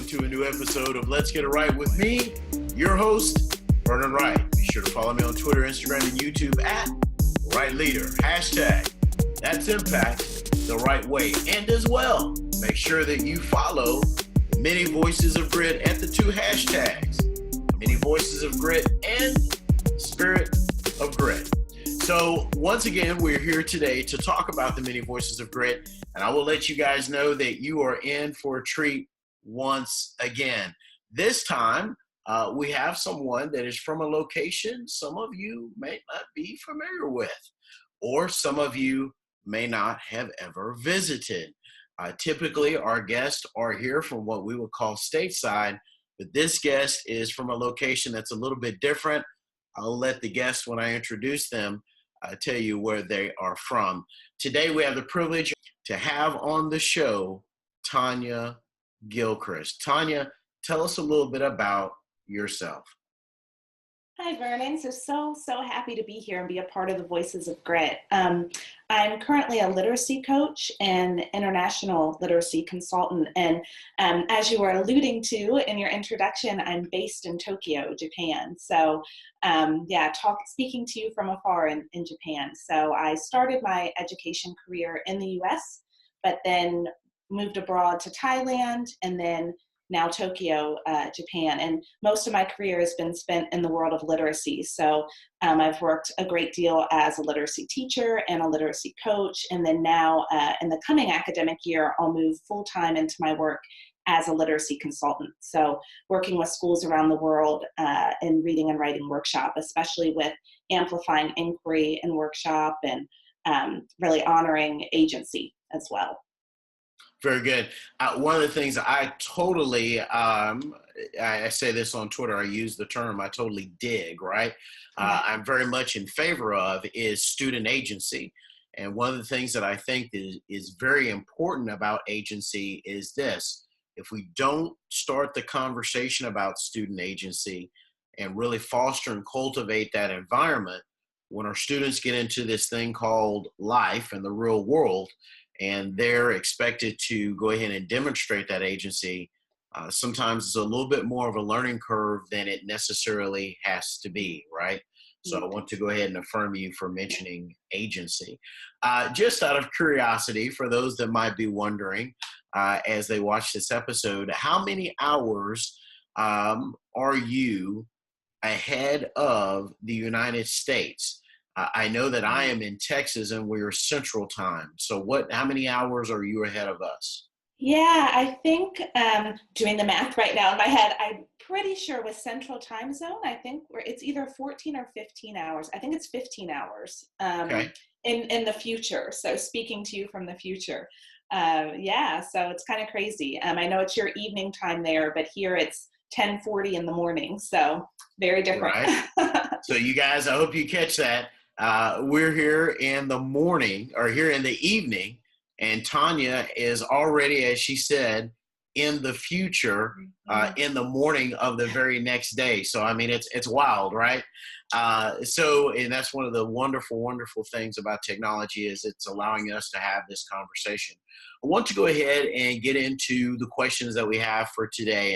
to a new episode of Let's Get It Right with me, your host, Vernon Wright. Be sure to follow me on Twitter, Instagram, and YouTube at Right Leader. Hashtag That's Impact the Right Way. And as well, make sure that you follow Many Voices of Grit at the two hashtags, Many Voices of Grit and Spirit of Grit. So once again, we're here today to talk about the Many Voices of Grit, and I will let you guys know that you are in for a treat once again. This time, we have someone that is from a location some of you may not be familiar with, or some of you may not have ever visited. Typically, our guests are here from what we would call stateside, but this guest is from a location that's a little bit different. I'll let the guests, when I introduce them, tell you where they are from. Today, we have the privilege to have on the show Tonya Gilchrist. Tonya, tell us a little bit about yourself. Hi, Vernon. So happy to be here and be a part of the Voices of Grit. I'm currently a literacy coach and international literacy consultant. And as you were alluding to in your introduction, I'm based in Tokyo, Japan. So speaking to you from afar in Japan. So I started my education career in the US, but then moved abroad to Thailand and then now Tokyo, Japan. And most of my career has been spent in the world of literacy. So I've worked a great deal as a literacy teacher and a literacy coach. And then now in the coming academic year, I'll move full-time into my work as a literacy consultant. So working with schools around the world in reading and writing workshop, especially with amplifying inquiry and workshop and really honoring agency as well. Very good. One of the things I totally, I say this on Twitter, I use the term I totally dig, right? I'm very much in favor of is student agency. And one of the things that I think is very important about agency is this. If we don't start the conversation about student agency and really foster and cultivate that environment, when our students get into this thing called life and the real world, and they're expected to go ahead and demonstrate that agency, sometimes it's a little bit more of a learning curve than it necessarily has to be, right? So I want to go ahead and affirm you for mentioning agency. Just out of curiosity, for those that might be wondering as they watch this episode, how many hours are you ahead of the United States? I know that I am in Texas and we're Central Time. So how many hours are you ahead of us? Yeah, I think doing the math right now in my head, I'm pretty sure with Central Time Zone, I think it's either 14 or 15 hours. I think it's 15 hours Okay. in the future. So speaking to you from the future. So it's kind of crazy. I know it's your evening time there, but here it's 10:40 in the morning. So very different. Right. So you guys, I hope you catch that. We're here in the morning or here in the evening, and Tonya is already, as she said, in the future, in the morning of the very next day. So, I mean, it's wild, right? And that's one of the wonderful, wonderful things about technology is it's allowing us to have this conversation. I want to go ahead and get into the questions that we have for today.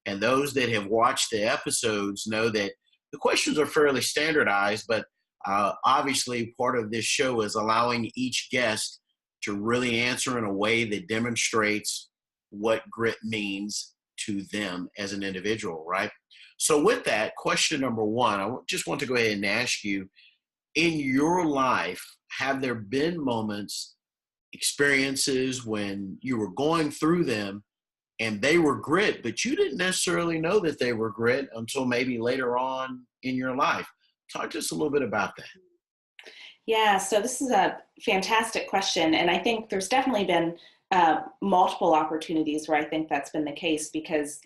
And those that have watched the episodes know that the questions are fairly standardized, but obviously, part of this show is allowing each guest to really answer in a way that demonstrates what grit means to them as an individual, right? So with that, question number one, I just want to go ahead and ask you, in your life, have there been moments, experiences when you were going through them and they were grit, but you didn't necessarily know that they were grit until maybe later on in your life? Talk to us a little bit about that. Yeah, so this is a fantastic question. And I think there's definitely been multiple opportunities where I think that's been the case because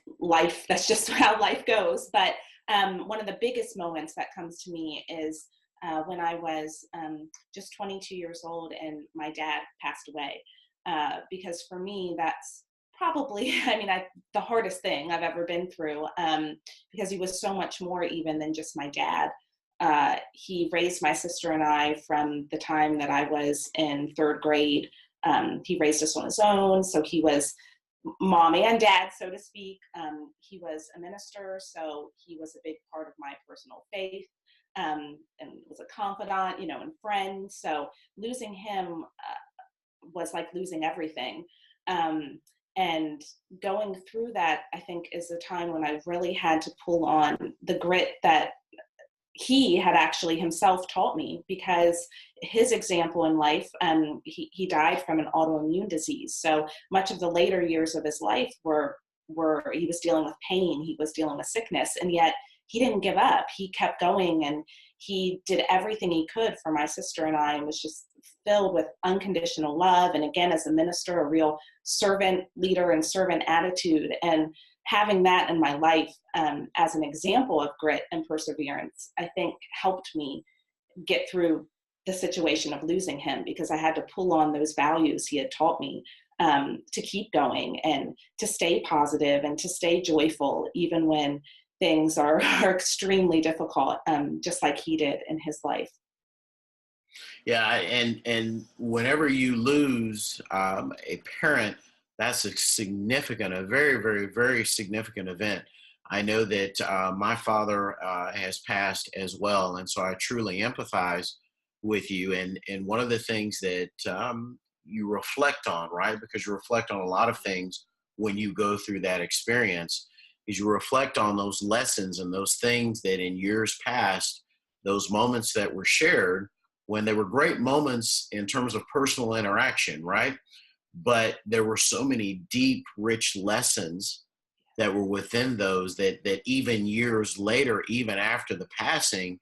that's just how life goes. But one of the biggest moments that comes to me is when I was just 22 years old and my dad passed away. Because for me, that's probably, the hardest thing I've ever been through because he was so much more even than just my dad. He raised my sister and I from the time that I was in third grade. He raised us on his own. So he was mom and dad, so to speak. He was a minister, so he was a big part of my personal faith, and was a confidant, and friend. So losing him was like losing everything. And going through that, I think, is a time when I really had to pull on the grit that he had actually himself taught me, because his example in life, he died from an autoimmune disease. So much of the later years of his life were he was dealing with pain, he was dealing with sickness, and yet he didn't give up. He kept going, and he did everything he could for my sister and I, and was just filled with unconditional love. And again, as a minister, a real servant leader and servant attitude. And having that in my life as an example of grit and perseverance, I think helped me get through the situation of losing him, because I had to pull on those values he had taught me to keep going and to stay positive and to stay joyful, even when things are extremely difficult, just like he did in his life. Yeah, and whenever you lose a parent, that's a very, very, very significant event. I know that my father has passed as well, and so I truly empathize with you. And one of the things that you reflect on, right? Because you reflect on a lot of things when you go through that experience, is you reflect on those lessons and those things that in years past, those moments that were shared, when they were great moments in terms of personal interaction, right? But there were so many deep, rich lessons that were within those that even years later, even after the passing,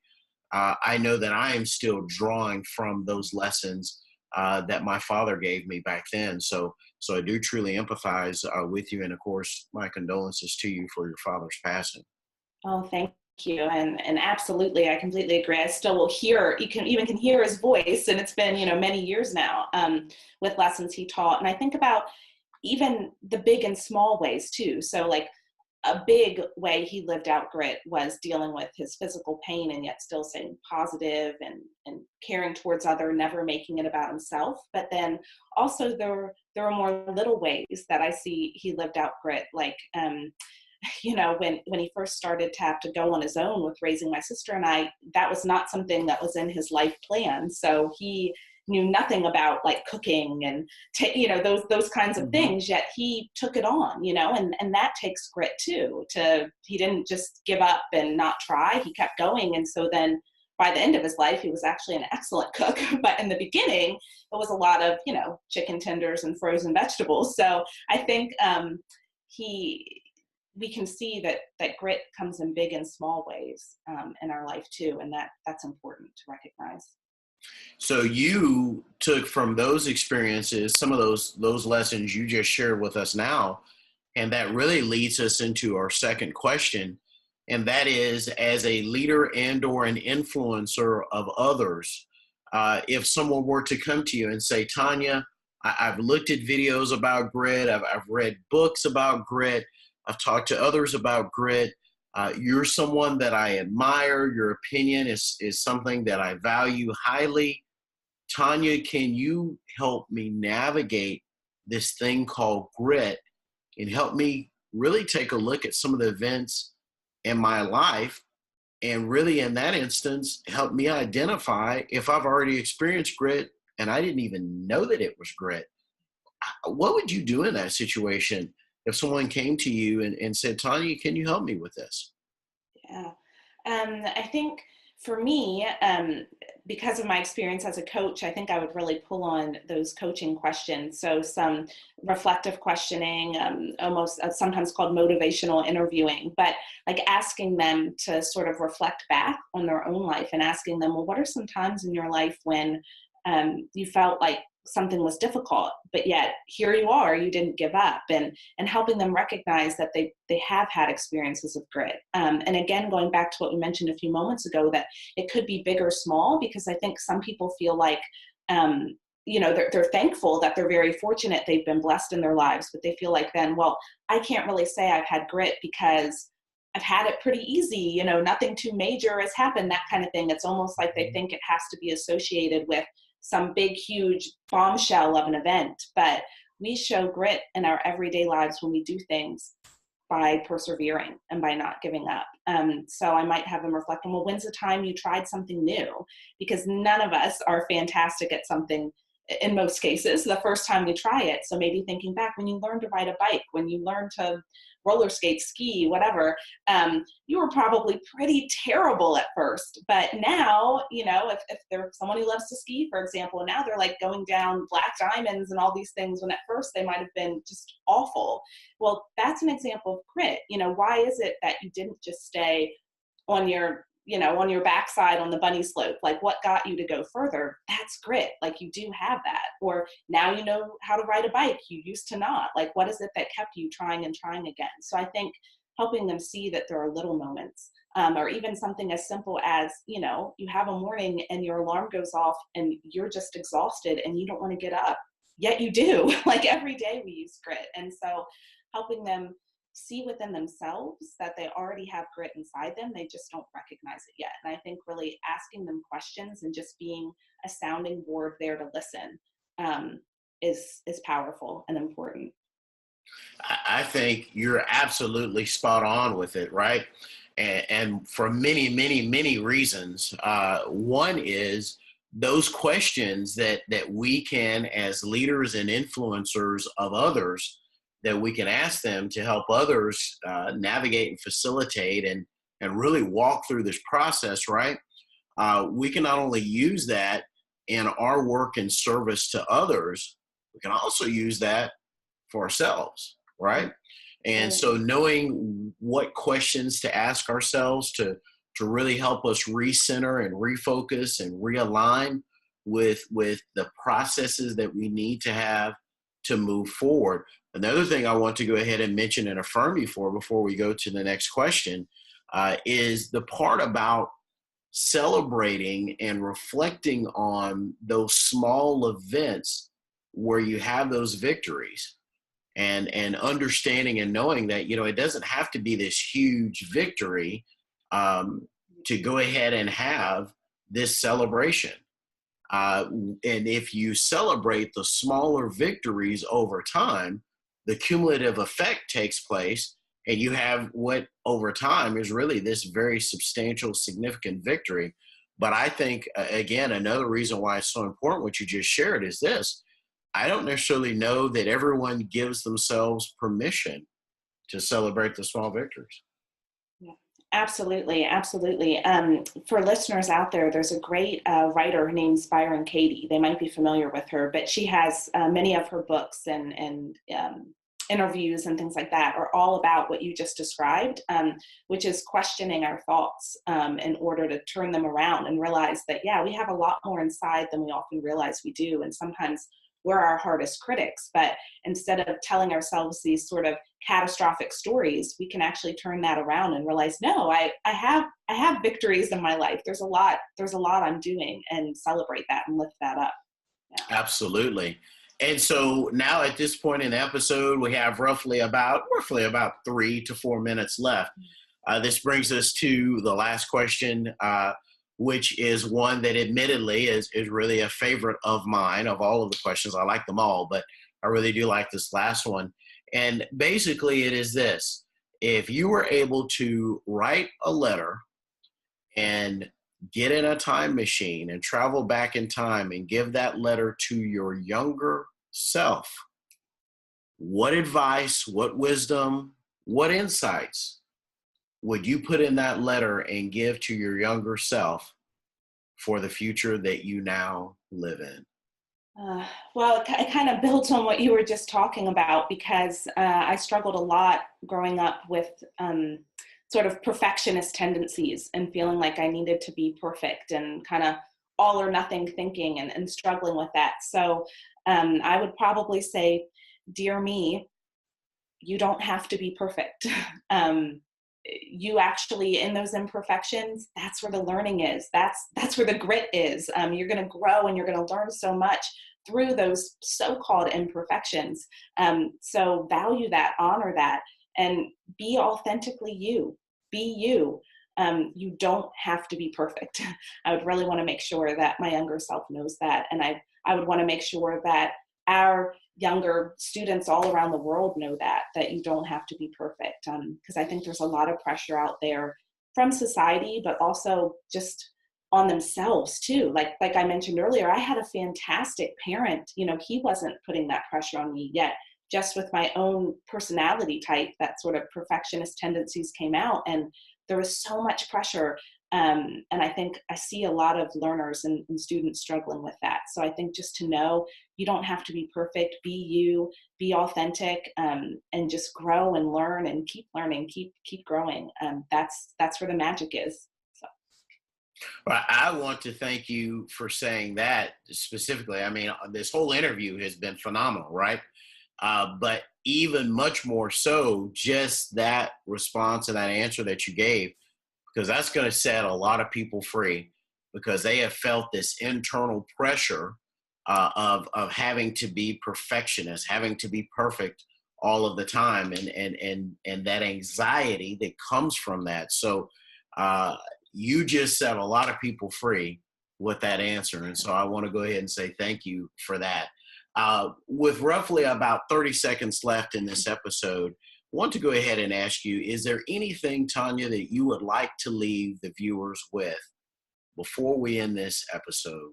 I know that I am still drawing from those lessons that my father gave me back then. So I do truly empathize with you. And of course, my condolences to you for your father's passing. Oh, thank you. And absolutely, I completely agree. I still will hear, you can hear his voice, and it's been, many years now, with lessons he taught. And I think about even the big and small ways too. So like a big way he lived out grit was dealing with his physical pain, and yet still staying positive and caring towards other, never making it about himself. But then also there are more little ways that I see he lived out grit, like, when he first started to have to go on his own with raising my sister and I, that was not something that was in his life plan. So he knew nothing about like cooking and those kinds of things, yet he took it on, and that takes grit too. He didn't just give up and not try, he kept going. And so then by the end of his life, he was actually an excellent cook. But in the beginning, it was a lot of, chicken tenders and frozen vegetables. So I think we can see that grit comes in big and small ways in our life too, and that's important to recognize. So you took from those experiences some of those lessons you just shared with us now, and that really leads us into our second question, and that is, as a leader and or an influencer of others, if someone were to come to you and say, Tonya, I've looked at videos about grit, I've read books about grit, I've talked to others about grit. You're someone that I admire. Your opinion is something that I value highly. Tonya, can you help me navigate this thing called grit and help me really take a look at some of the events in my life, and really in that instance, help me identify if I've already experienced grit and I didn't even know that it was grit? What would you do in that situation if someone came to you and said, Tonya, can you help me with this? Yeah. I think for me, because of my experience as a coach, I think I would really pull on those coaching questions. So some reflective questioning, almost sometimes called motivational interviewing, but like asking them to sort of reflect back on their own life and asking them, well, what are some times in your life when you felt like something was difficult, but yet here you are, you didn't give up, and helping them recognize that they have had experiences of grit. And again, going back to what we mentioned a few moments ago, that it could be big or small, because I think some people feel like, they're thankful that they're very fortunate, they've been blessed in their lives, but they feel like then, well, I can't really say I've had grit because I've had it pretty easy, nothing too major has happened, that kind of thing. It's almost like they think it has to be associated with some big, huge bombshell of an event. But we show grit in our everyday lives when we do things by persevering and by not giving up. So I might have them reflect on, well, when's the time you tried something new? Because none of us are fantastic at something in most cases the first time we try it. So maybe thinking back, when you learned to ride a bike, when you learned to roller skate, ski, whatever, you were probably pretty terrible at first. But now, if there's someone who loves to ski, for example, now they're like going down black diamonds and all these things, when at first they might have been just awful. Well, that's an example of grit. Why is it that you didn't just stay on your backside on the bunny slope? Like, what got you to go further? That's grit. Like, you do have that. Or now you know how to ride a bike. You used to not. Like, what is it that kept you trying and trying again? So I think helping them see that there are little moments, or even something as simple as, you have a morning and your alarm goes off and you're just exhausted and you don't want to get up, yet you do. Like, every day we use grit. And so helping them see within themselves that they already have grit inside them. They just don't recognize it yet. And I think really asking them questions and just being a sounding board there to listen is powerful and important. I think you're absolutely spot on with it, right? And for many, many, many reasons. One is those questions that we can, as leaders and influencers of others, that we can ask them to help others navigate and facilitate and really walk through this process, right? We can not only use that in our work and service to others, we can also use that for ourselves, right? And so knowing what questions to ask ourselves to really help us recenter and refocus and realign with the processes that we need to have to move forward. Another thing I want to go ahead and mention and affirm you for before we go to the next question is the part about celebrating and reflecting on those small events where you have those victories, and understanding and knowing that, it doesn't have to be this huge victory to go ahead and have this celebration. And if you celebrate the smaller victories over time, the cumulative effect takes place, and you have what over time is really this very substantial, significant victory. But I think, again, another reason why it's so important what you just shared is this. I don't necessarily know that everyone gives themselves permission to celebrate the small victories. Yeah, absolutely. Absolutely. For listeners out there, there's a great writer named Byron Katie. They might be familiar with her, but she has many of her books and interviews and things like that are all about what you just described, which is questioning our thoughts in order to turn them around and realize that, yeah, we have a lot more inside than we often realize we do. And sometimes we're our hardest critics, but instead of telling ourselves these sort of catastrophic stories, we can actually turn that around and realize, no, I have victories in my life. There's a lot I'm doing, and celebrate that and lift that up. Yeah. Absolutely. And so now at this point in the episode, we have roughly about 3 to 4 minutes left. This brings us to the last question, which is one that admittedly is really a favorite of mine. Of all of the questions, I like them all, but I really do like this last one. And basically it is this: if you were able to write a letter and get in a time machine and travel back in time and give that letter to your younger self, what advice, what wisdom, what insights would you put in that letter and give to your younger self for the future that you now live in? Well, it kind of builds on what you were just talking about, because I struggled a lot growing up with sort of perfectionist tendencies and feeling like I needed to be perfect and kind of all or nothing thinking and struggling with that. So I would probably say, dear me, you don't have to be perfect. You actually, in those imperfections, that's where the learning is. That's where the grit is. You're going to grow and you're going to learn so much through those so-called imperfections. So value that, honor that, and be authentically you. Be you. You don't have to be perfect. I would really want to make sure that my younger self knows that. And I would want to make sure that our younger students all around the world know that you don't have to be perfect. Because I think there's a lot of pressure out there from society, but also just on themselves too. Like I mentioned earlier, I had a fantastic parent. He wasn't putting that pressure on me yet. Just with my own personality type, that sort of perfectionist tendencies came out, and there was so much pressure. And I think I see a lot of learners and students struggling with that. So I think just to know you don't have to be perfect, be you, be authentic, and just grow and learn and keep learning, keep growing. That's where the magic is. So. Well, I want to thank you for saying that specifically. I mean, this whole interview has been phenomenal, right? But even much more so, just that response and that answer that you gave, because that's going to set a lot of people free, because they have felt this internal pressure of having to be perfectionist, having to be perfect all of the time, and that anxiety that comes from that. So you just set a lot of people free with that answer, and so I want to go ahead and say thank you for that. With roughly about 30 seconds left in this episode, I want to go ahead and ask you, is there anything, Tonya, that you would like to leave the viewers with before we end this episode?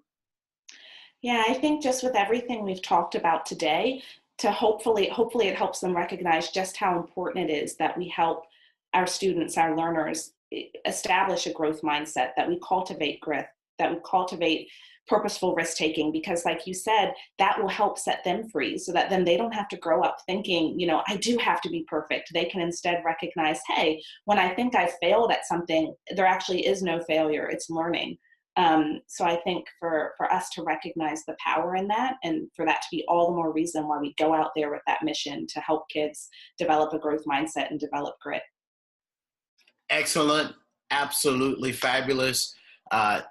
Yeah, I think just with everything we've talked about today, to hopefully it helps them recognize just how important it is that we help our students, our learners, establish a growth mindset, that we cultivate grit, that we cultivate purposeful risk-taking, because like you said, that will help set them free, so that then they don't have to grow up thinking, I do have to be perfect. They can instead recognize, hey, when I think I failed at something, there actually is no failure, it's learning. So I think for us to recognize the power in that, and for that to be all the more reason why we go out there with that mission to help kids develop a growth mindset and develop grit. Excellent. Absolutely fabulous.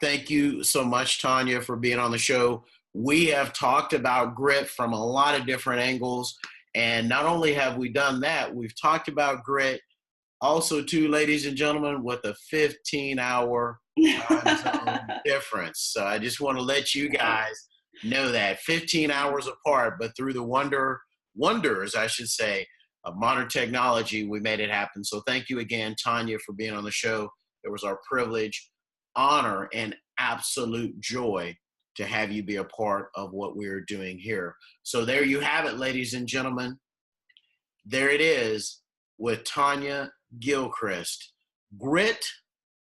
Thank you so much, Tonya, for being on the show. We have talked about grit from a lot of different angles. And not only have we done that, we've talked about grit also, too, ladies and gentlemen, with a 15-hour time zone difference. So I just want to let you guys know that 15 hours apart, but through the wonders, I should say, of modern technology, we made it happen. So thank you again, Tonya, for being on the show. It was our privilege, honor, and absolute joy to have you be a part of what we're doing here. So there you have it, ladies and gentlemen. There it is with Tonya Gilchrist. Grit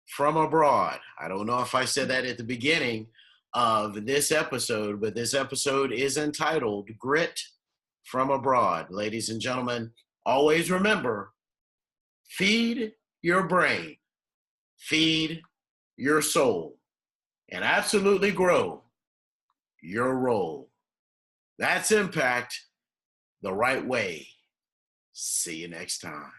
from abroad. I don't know if I said that at the beginning of this episode, but this episode is entitled Grit from Abroad. Ladies and gentlemen, always remember, feed your brain, feed your soul, and absolutely grow your role. That's impact the right way. See you next time.